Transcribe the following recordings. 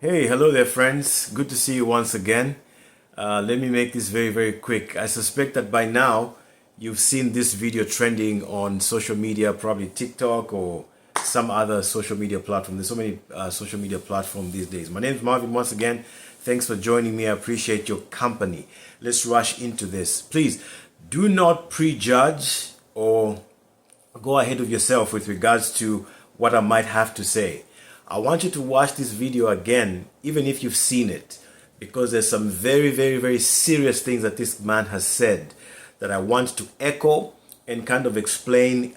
Hey, hello there, friends. Good to see you once again. Let me make this very, very quick. I suspect that by now you've seen this video trending on social media, probably TikTok or some other social media platform. There's so many social media platforms these days. My name is Marvin once again. Thanks for joining me. I appreciate your company. Let's rush into this. Please do not prejudge or go ahead of yourself with regards to what I might have to say. I want you to watch this video again, even if you've seen it, because there's some very, very, very serious things that this man has said that I want to echo and kind of explain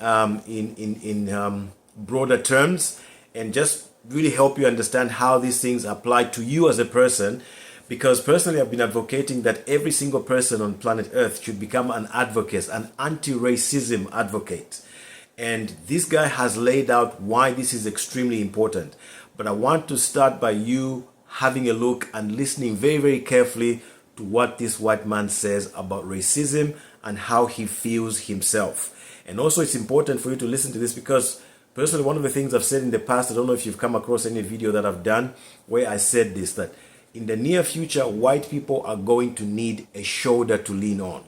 in broader terms and just really help you understand how these things apply to you as a person. Because personally, I've been advocating that every single person on planet Earth should become an advocate, an anti-racism advocate. And this guy has laid out why this is extremely important. But I want to start by you having a look and listening very, very carefully to what this white man says about racism and how he feels himself. And also, it's important for you to listen to this because personally, one of the things I've said in the past, I don't know if you've come across any video that I've done where I said this, that in the near future, white people are going to need a shoulder to lean on.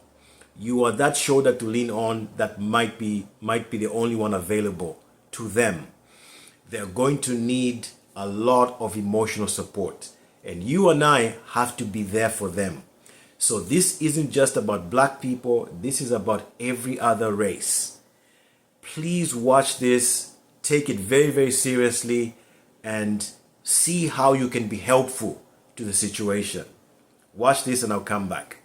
You are that shoulder to lean on that might be the only one available to them. They're going to need a lot of emotional support, and you and I have to be there for them. So this isn't just about black people, this is about every other race. Please watch this, take it very, very seriously, and see how you can be helpful to the situation. Watch this and I'll come back.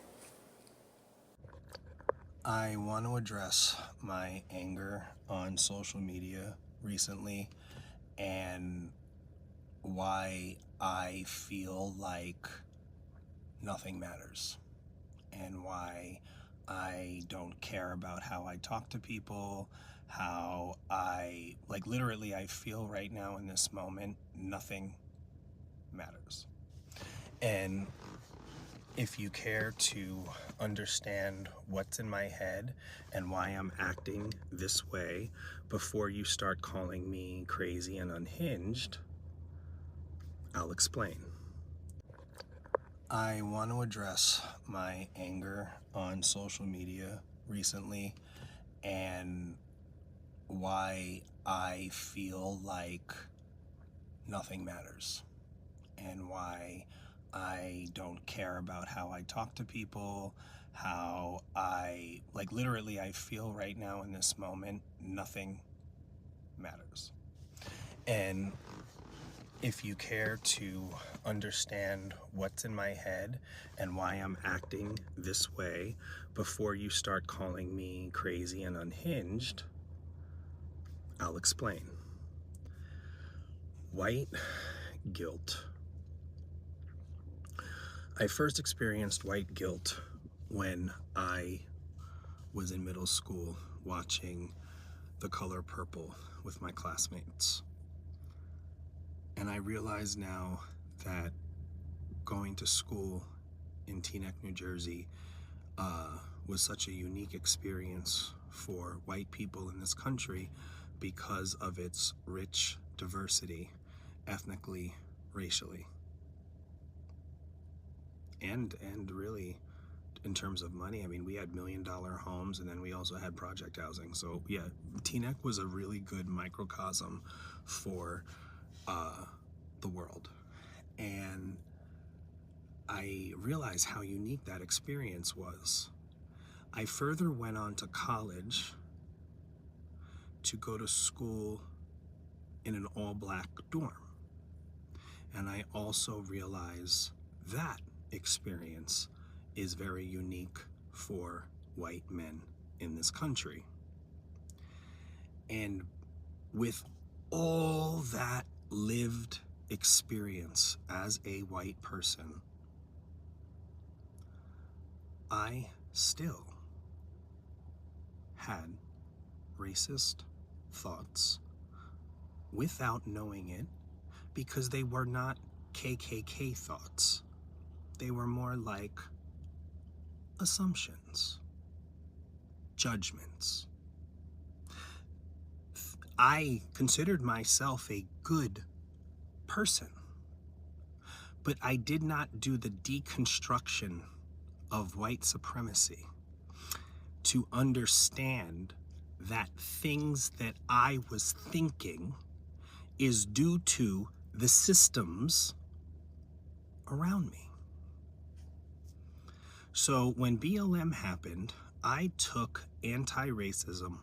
I want to address my anger on social media recently and why I feel like nothing matters and why I don't care about how I talk to people, how literally, I feel right now in this moment, nothing matters. And if you care to understand what's in my head and why I'm acting this way before you start calling me crazy and unhinged, I'll explain. I want to address my anger on social media recently and why I feel like nothing matters and why I don't care about how I talk to people, how literally, I feel right now in this moment, nothing matters. And if you care to understand what's in my head and why I'm acting this way before you start calling me crazy and unhinged, I'll explain. White guilt. I first experienced white guilt when I was in middle school watching The Color Purple with my classmates. And I realize now that going to school in Teaneck, New Jersey was such a unique experience for white people in this country because of its rich diversity, ethnically, racially. And really, in terms of money, I mean, we had $1 million homes, and then we also had project housing. So yeah, Teaneck was a really good microcosm for the world. And I realized how unique that experience was. I further went on to college to go to school in an all-black dorm. And I also realized that experience is very unique for white men in this country. And with all that lived experience as a white person, I still had racist thoughts without knowing it, because they were not KKK thoughts. They were more like assumptions, judgments. I considered myself a good person. But I did not do the deconstruction of white supremacy to understand that things that I was thinking is due to the systems around me. So when BLM happened, I took anti-racism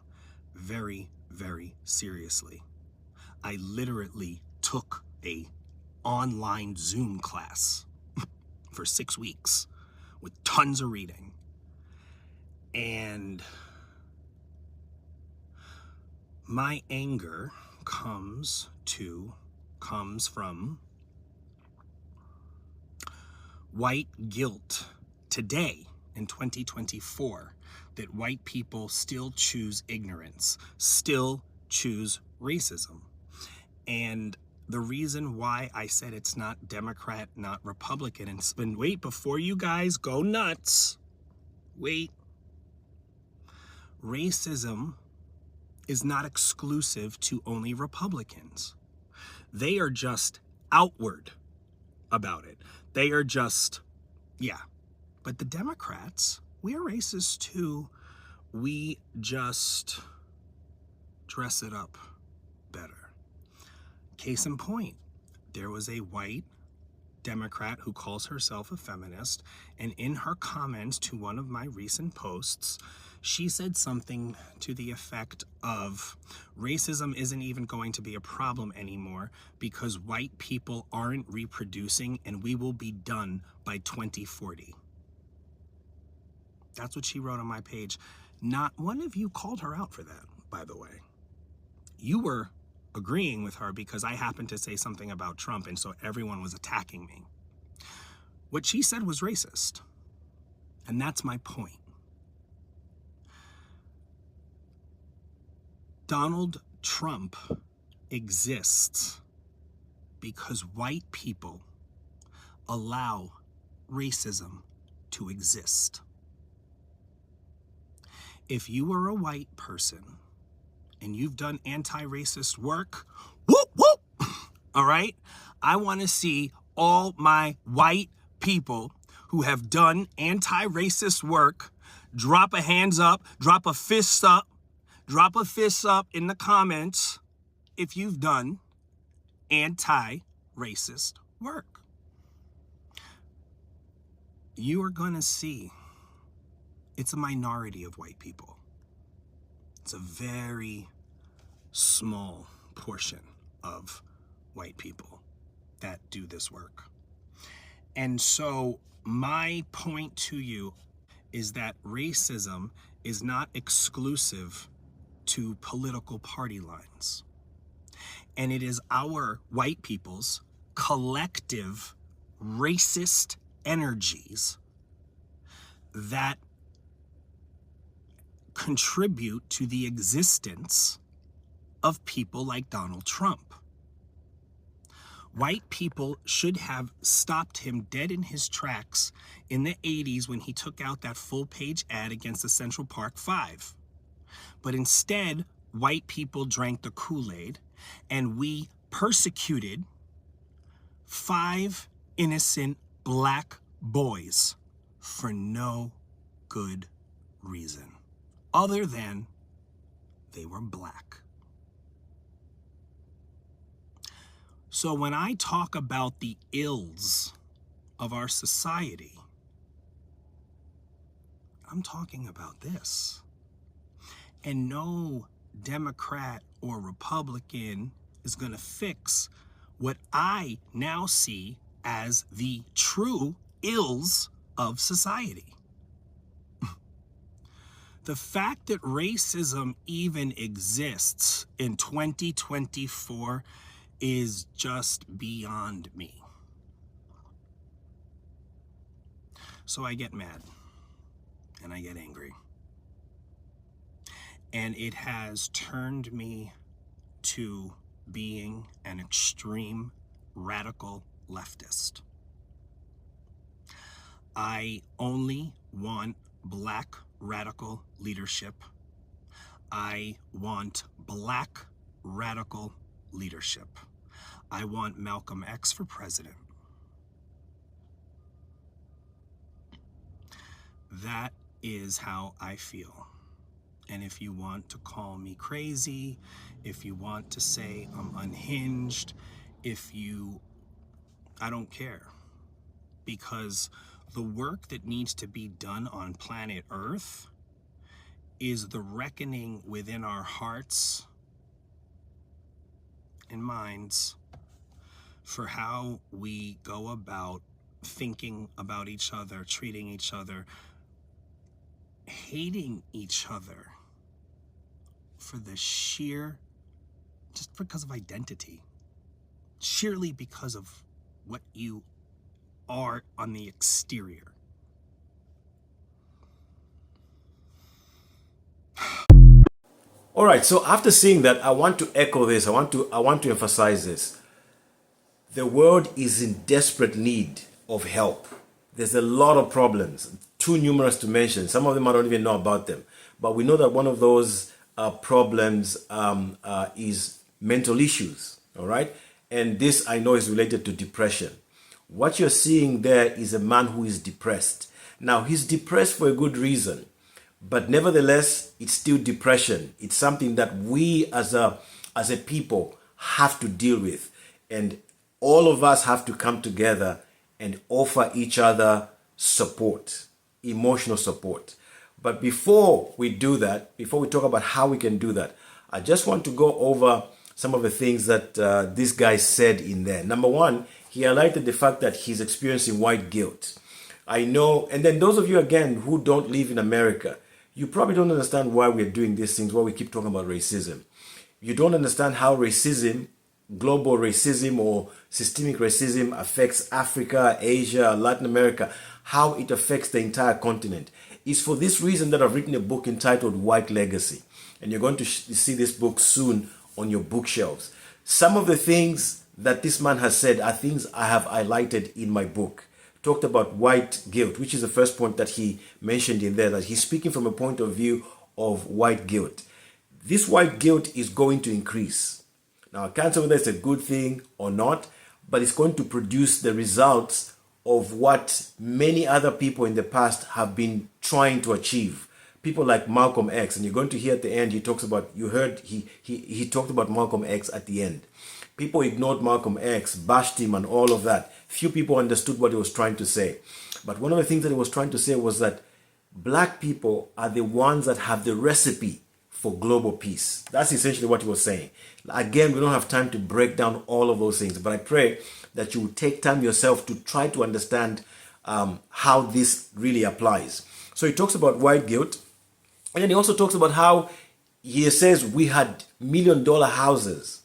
very, very seriously. I literally took a online Zoom class for 6 weeks with tons of reading. And my anger comes from white guilt today in 2024, that white people still choose ignorance, still choose racism. And the reason why I said it's not Democrat, not Republican, and wait, before you guys go nuts, wait. Racism is not exclusive to only Republicans. They are just outward about it. They are just, yeah. But the Democrats, we are racist too. We just dress it up better. Case in point, there was a white Democrat who calls herself a feminist, and in her comments to one of my recent posts, she said something to the effect of, racism isn't even going to be a problem anymore because white people aren't reproducing and we will be done by 2040. That's what she wrote on my page. Not one of you called her out for that, by the way. You were agreeing with her because I happened to say something about Trump, and so everyone was attacking me. What she said was racist, and that's my point. Donald Trump exists because white people allow racism to exist. If you are a white person and you've done anti-racist work, whoop, whoop, all right? I want to see all my white people who have done anti-racist work drop a hands up, drop a fist up in the comments if you've done anti-racist work. You are going to see it's a minority of white people. It's a very small portion of white people that do this work. And so my point to you is that racism is not exclusive to political party lines. And it is our white people's collective racist energies that contribute to the existence of people like Donald Trump. White people should have stopped him dead in his tracks in the 80s when he took out that full-page ad against the Central Park Five. But instead, white people drank the Kool-Aid, and we persecuted 5 innocent black boys for no good reason, other than they were black. So when I talk about the ills of our society, I'm talking about this. And no Democrat or Republican is going to fix what I now see as the true ills of society. The fact that racism even exists in 2024 is just beyond me. So I get mad and I get angry. And it has turned me to being an extreme radical leftist. I only want black radical leadership. I want black radical leadership. I want Malcolm X for president. That is how I feel. And if you want to call me crazy, if you want to say I'm unhinged, I don't care. Because the work that needs to be done on planet Earth is the reckoning within our hearts and minds for how we go about thinking about each other, treating each other, hating each other for just because of identity, sheerly because of what you are on the exterior. All right, so after seeing that, I want to echo this. I want to emphasize this. The world is in desperate need of help. There's a lot of problems, too numerous to mention. Some of them I don't even know about them. But we know that one of those problems is mental issues, all right? And this I know is related to depression. What you're seeing there is a man who is depressed. Now, he's depressed for a good reason. But nevertheless, it's still depression. It's something that we as a people have to deal with. And all of us have to come together and offer each other support, emotional support. But before we do that, before we talk about how we can do that, I just want to go over some of the things that this guy said in there. Number one, he highlighted the fact that he's experiencing white guilt. I know, and then those of you again who don't live in America, you probably don't understand why we're doing these things, why we keep talking about racism. You don't understand how racism, global racism or systemic racism affects Africa, Asia, Latin America, how it affects the entire continent. It's for this reason that I've written a book entitled White Legacy. And you're going to see this book soon on your bookshelves. Some of the things that this man has said are things I have highlighted in my book. Talked about white guilt, which is the first point that he mentioned in there, that he's speaking from a point of view of white guilt. This white guilt is going to increase. Now, I can't say whether it's a good thing or not, but it's going to produce the results of what many other people in the past have been trying to achieve. People like Malcolm X, and you're going to hear at the end, he talks about, you heard, he talked about Malcolm X at the end. People ignored Malcolm X, bashed him and all of that. Few people understood what he was trying to say. But one of the things that he was trying to say was that black people are the ones that have the recipe for global peace. That's essentially what he was saying. Again, we don't have time to break down all of those things, but I pray that you will take time yourself to try to understand how this really applies. So he talks about white guilt, and then he also talks about how he says we had $1 million houses.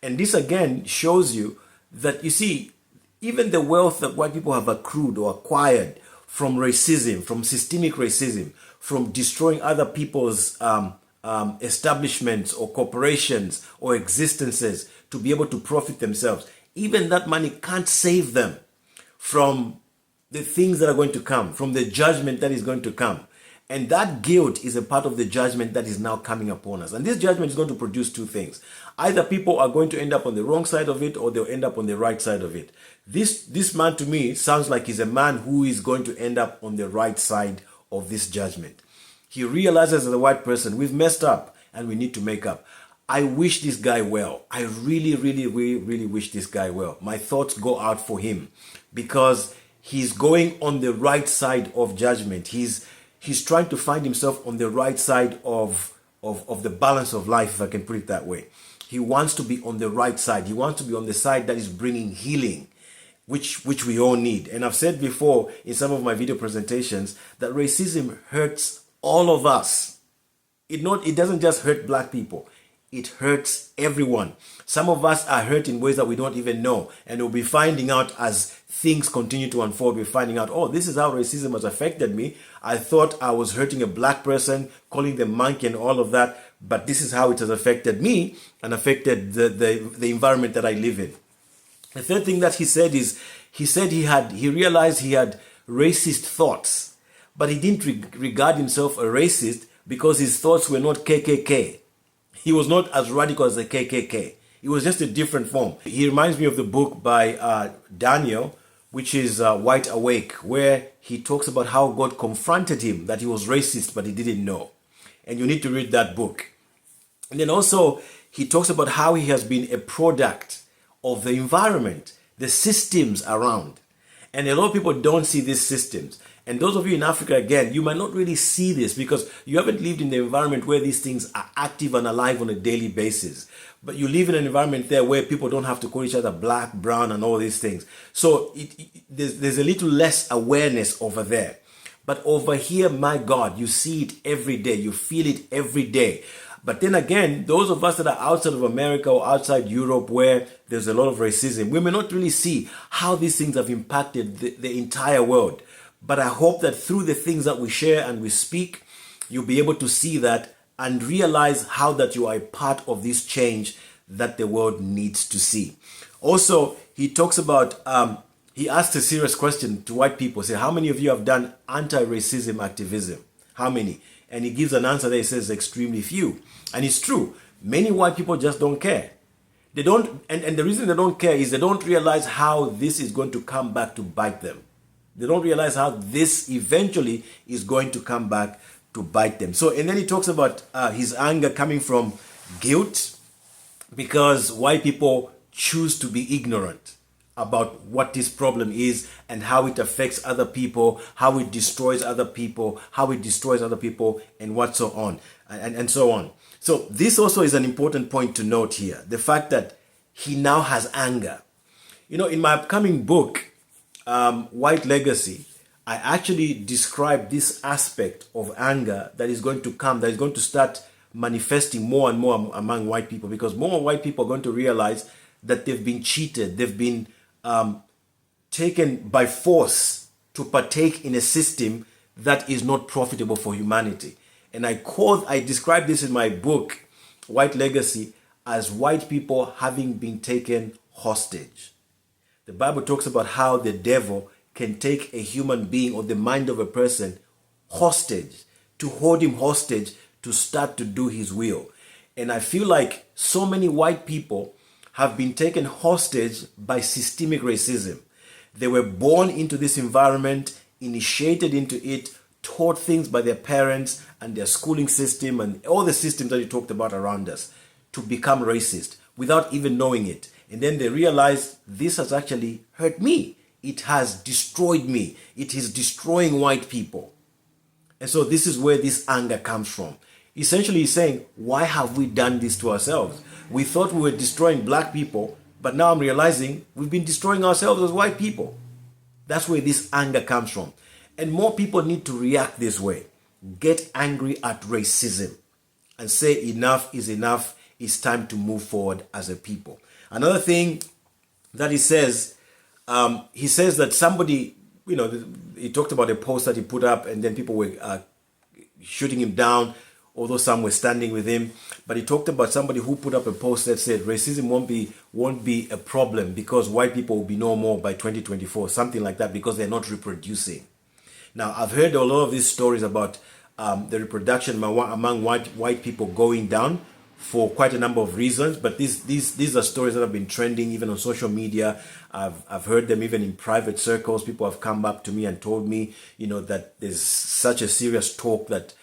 And this again shows you that, you see, even the wealth that white people have accrued or acquired from racism, from systemic racism, from destroying other people's establishments or corporations or existences to be able to profit themselves, even that money can't save them from the things that are going to come, from the judgment that is going to come. And that guilt is a part of the judgment that is now coming upon us. And this judgment is going to produce two things. Either people are going to end up on the wrong side of it, or they'll end up on the right side of it. This man to me sounds like he's a man who is going to end up on the right side of this judgment. He realizes as a white person, we've messed up and we need to make up. I wish this guy well. I really, really, really, really wish this guy well. My thoughts go out for him because he's going on the right side of judgment. He's trying to find himself on the right side of the balance of life, if I can put it that way. He wants to be on the right side. He wants to be on the side that is bringing healing, which we all need. And I've said before in some of my video presentations that racism hurts all of us. It doesn't just hurt black people. It hurts everyone. Some of us are hurt in ways that we don't even know. And we'll be finding out as things continue to unfold. We're finding out, oh, this is how racism has affected me. I thought I was hurting a black person, calling them monkey and all of that. But this is how it has affected me and affected the environment that I live in. The third thing that he said is, he realized he had racist thoughts, but he didn't regard himself a racist because his thoughts were not KKK. He was not as radical as the KKK. It was just a different form. He reminds me of the book by Daniel, which is White Awake, where he talks about how God confronted him that he was racist, but he didn't know. And you need to read that book. And then also, he talks about how he has been a product of the environment, the systems around. And a lot of people don't see these systems. And those of you in Africa, again, you might not really see this because you haven't lived in the environment where these things are active and alive on a daily basis. But you live in an environment there where people don't have to call each other black, brown, and all these things. So there's a little less awareness over there. But over here, my God, you see it every day. You feel it every day. But then again, those of us that are outside of America or outside Europe where there's a lot of racism, we may not really see how these things have impacted the entire world. But I hope that through the things that we share and we speak, you'll be able to see that and realize how that you are a part of this change that the world needs to see. Also, he talks about, he asked a serious question to white people, say, how many of you have done anti-racism activism? How many? And he gives an answer that he says extremely few. And it's true. Many white people just don't care. They don't, and the reason they don't care is they don't realize how this is going to come back to bite them. They don't realize how this eventually is going to come back to bite them. So, and then he talks about his anger coming from guilt because white people choose to be ignorant about what this problem is and how it affects other people, how it destroys other people, and what so on, and so on. So this also is an important point to note here. The fact that he now has anger. You know, in my upcoming book, White Legacy, I actually describe this aspect of anger that is going to come, that is going to start manifesting more and more among white people, because more white people are going to realize that they've been cheated, they've been taken by force to partake in a system that is not profitable for humanity. And I describe this in my book, White Legacy, as white people having been taken hostage. The Bible talks about how the devil can take a human being or the mind of a person hostage, to hold him hostage to start to do his will. And I feel like so many white people have been taken hostage by systemic racism. They were born into this environment, initiated into it, taught things by their parents and their schooling system and all the systems that you talked about around us to become racist without even knowing it. And then they realize this has actually hurt me. It has destroyed me. It is destroying white people. And so this is where this anger comes from. Essentially, he's saying, why have we done this to ourselves? We thought we were destroying black people, but now I'm realizing we've been destroying ourselves as white people. That's where this anger comes from. And more people need to react this way. Get angry at racism and say enough is enough. It's time to move forward as a people. Another thing that he says that somebody, you know, he talked about a post that he put up and then people were shooting him down, although some were standing with him. But he talked about somebody who put up a post that said racism won't be a problem because white people will be no more by 2024, something like that, because they're not reproducing. Now, I've heard a lot of these stories about the reproduction among white people going down for quite a number of reasons, but these are stories that have been trending even on social media. I've heard them even in private circles. People have come up to me and told me, you know, that there's such a serious talk that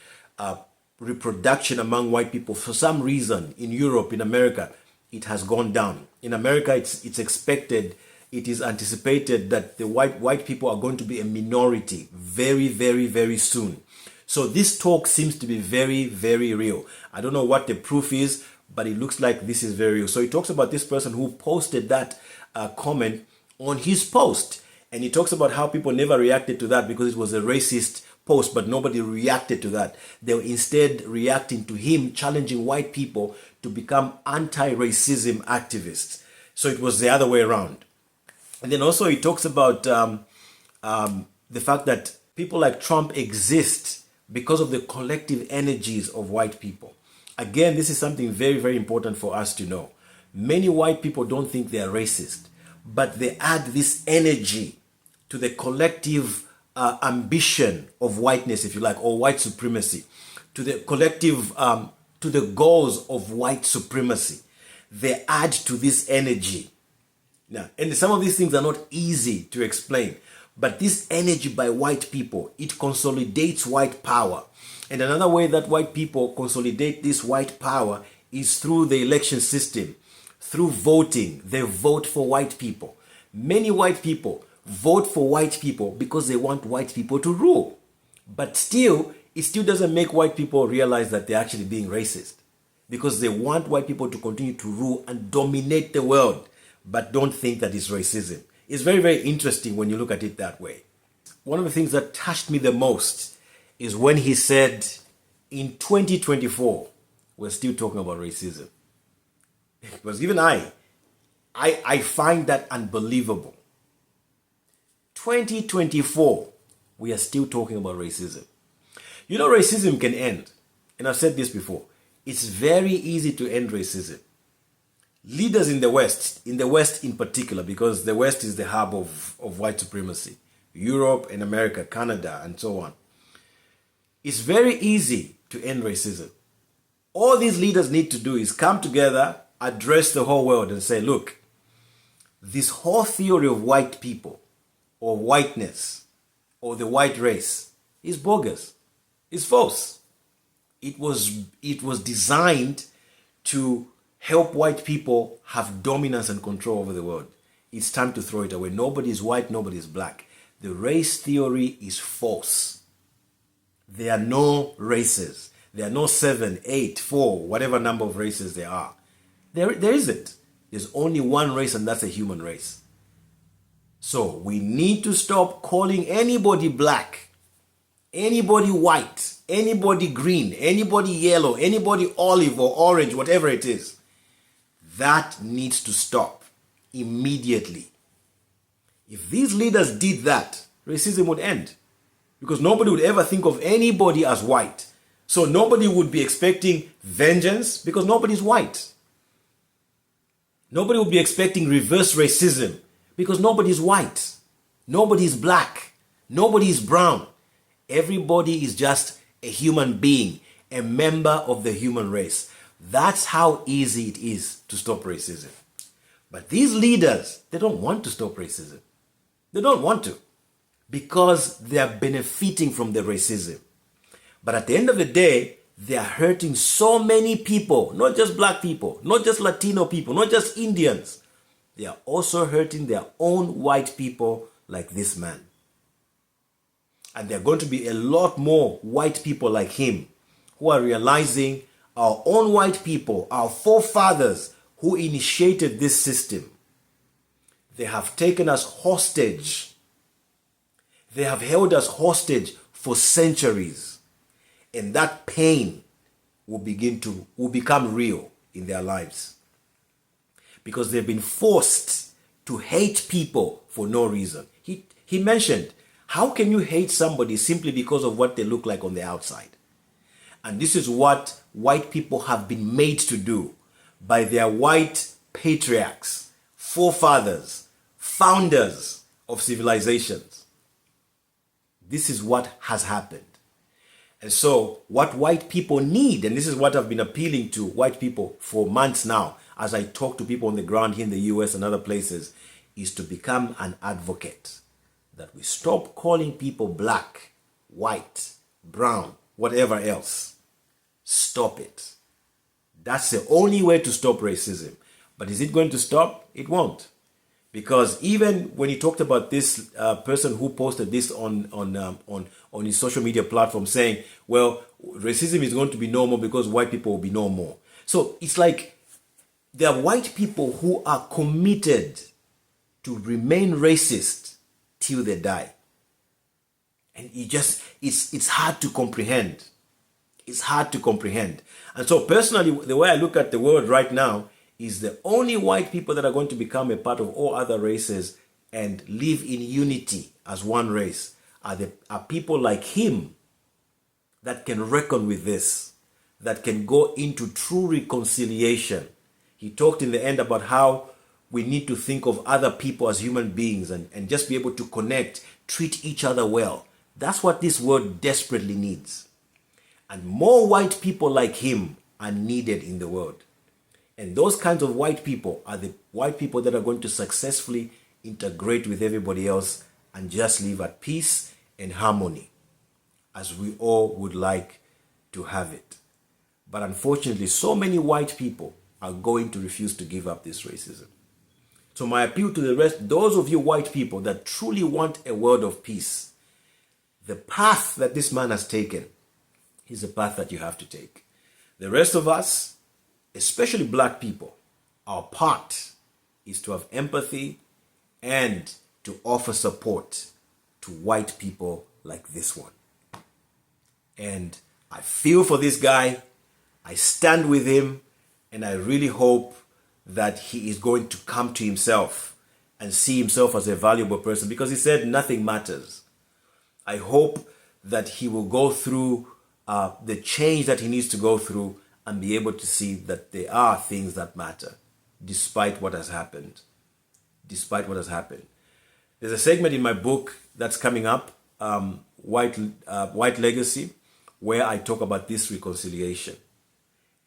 reproduction among white people, for some reason, in Europe, in America, it has gone down. In America, it's expected, it is anticipated that the white people are going to be a minority very, very, very soon. So this talk seems to be very, very real. I don't know what the proof is, but it looks like this is very real. So he talks about this person who posted that comment on his post. And he talks about how people never reacted to that because it was a racist post, but nobody reacted to that. They were instead reacting to him challenging white people to become anti-racism activists. So it was the other way around. And then also he talks about the fact that people like Trump exist because of the collective energies of white people. Again, this is something very, very important for us to know. Many white people don't think they are racist, but they add this energy to the collective ambition of whiteness, if you like, or white supremacy, to the collective, to the goals of white supremacy. They add to this energy. Now, and some of these things are not easy to explain, but this energy by white people, it consolidates white power. And another way that white people consolidate this white power is through the election system, through voting. They vote for white people. Many white people vote for white people because they want white people to rule. But still, it still doesn't make white people realize that they're actually being racist, because they want white people to continue to rule and dominate the world, but don't think that it's racism. It's very, very interesting when you look at it that way. One of the things that touched me the most is when he said, in 2024, we're still talking about racism. Because even I find that unbelievable. 2024, we are still talking about racism. You know, racism can end. And I've said this before. It's very easy to end racism. Leaders in the West in particular, because the West is the hub of white supremacy, Europe and America, Canada, and so on. It's very easy to end racism. All these leaders need to do is come together, address the whole world and say, look, this whole theory of white people or whiteness or the white race is bogus. It's false. It was designed to help white people have dominance and control over the world. It's time to throw it away. Nobody is white, nobody is black. The race theory is false. There are no races. There are no 7, 8, 4, whatever number of races there are. There isn't. There's only one race, and that's a human race. So we need to stop calling anybody black, anybody white, anybody green, anybody yellow, anybody olive or orange, whatever it is. That needs to stop immediately. If these leaders did that, racism would end, because nobody would ever think of anybody as white. So nobody would be expecting vengeance, because nobody's white. Nobody would be expecting reverse racism, because nobody's white. Nobody's black. Nobody's brown. Everybody is just a human being, a member of the human race. That's how easy it is to stop racism. But these leaders, they don't want to stop racism. They don't want to, because they are benefiting from the racism. But at the end of the day, they are hurting so many people, not just black people, not just Latino people, not just Indians. They are also hurting their own white people like this man. And there are going to be a lot more white people like him who are realizing our own white people, our forefathers who initiated this system, they have taken us hostage. They have held us hostage for centuries. And that pain will become real in their lives, because they've been forced to hate people for no reason. He mentioned, how can you hate somebody simply because of what they look like on the outside? And this is what white people have been made to do by their white patriarchs, forefathers, founders of civilizations. This is what has happened. And so what white people need, and this is what I've been appealing to white people for months now, as I talk to people on the ground here in the US and other places, is to become an advocate. That we stop calling people black, white, brown, whatever else. Stop it. That's the only way to stop racism. But is it going to stop? It won't. Because even when he talked about this person who posted this on his social media platform saying, well, racism is going to be no more because white people will be no more. So it's like there are white people who are committed to remain racist till they die. And it's hard to comprehend. It's hard to comprehend. And so personally, the way I look at the world right now is the only white people that are going to become a part of all other races and live in unity as one race are people like him that can reckon with this, that can go into true reconciliation. He talked in the end about how we need to think of other people as human beings and just be able to connect, treat each other well. That's what this world desperately needs. And more white people like him are needed in the world. And those kinds of white people are the white people that are going to successfully integrate with everybody else and just live at peace and harmony, as we all would like to have it. But unfortunately, so many white people are going to refuse to give up this racism. So my appeal to the rest, those of you white people that truly want a world of peace, the path that this man has taken is the path that you have to take. The rest of us, especially black people, our part is to have empathy and to offer support to white people like this one. And I feel for this guy, I stand with him, and I really hope that he is going to come to himself and see himself as a valuable person, because he said nothing matters. I hope that he will go through the change that he needs to go through and be able to see that there are things that matter despite what has happened. Despite what has happened. There's a segment in my book that's coming up, White Legacy, where I talk about this reconciliation.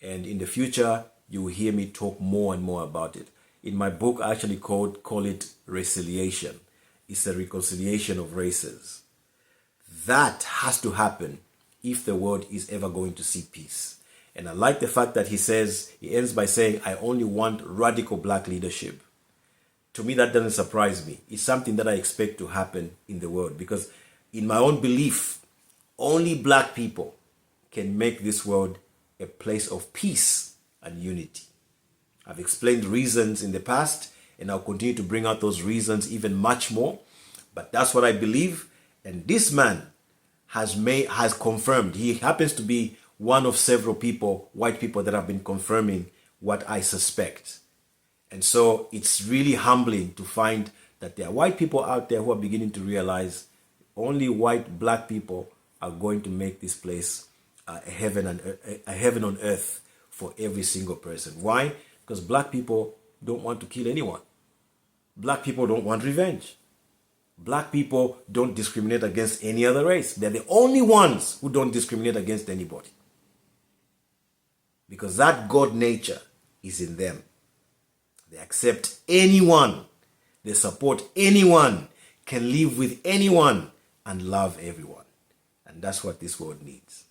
And in the future, you will hear me talk more and more about it. In my book, I actually call it reconciliation. It's a reconciliation of races. That has to happen if the world is ever going to see peace. And I like the fact that he ends by saying, I only want radical black leadership. To me, that doesn't surprise me. It's something that I expect to happen in the world, because in my own belief, only black people can make this world a place of peace and unity. I've explained reasons in the past, and I'll continue to bring out those reasons even much more. But that's what I believe. And this man has confirmed. He happens to be one of several people, white people, that have been confirming what I suspect. And so it's really humbling to find that there are white people out there who are beginning to realize only black people are going to make this place a heaven on earth for every single person. Why? Because black people don't want to kill anyone. Black people don't want revenge. Black people don't discriminate against any other race. They're the only ones who don't discriminate against anybody. Because that God nature is in them. They accept anyone. They support anyone, can live with anyone, and love everyone. And that's what this world needs.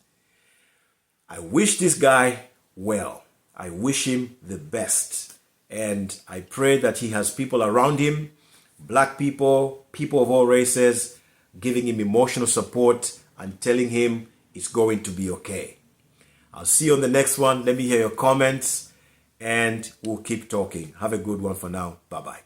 I wish this guy well. I wish him the best. And I pray that he has people around him, black people, people of all races, giving him emotional support and telling him it's going to be okay. I'll see you on the next one. Let me hear your comments and we'll keep talking. Have a good one for now. Bye-bye.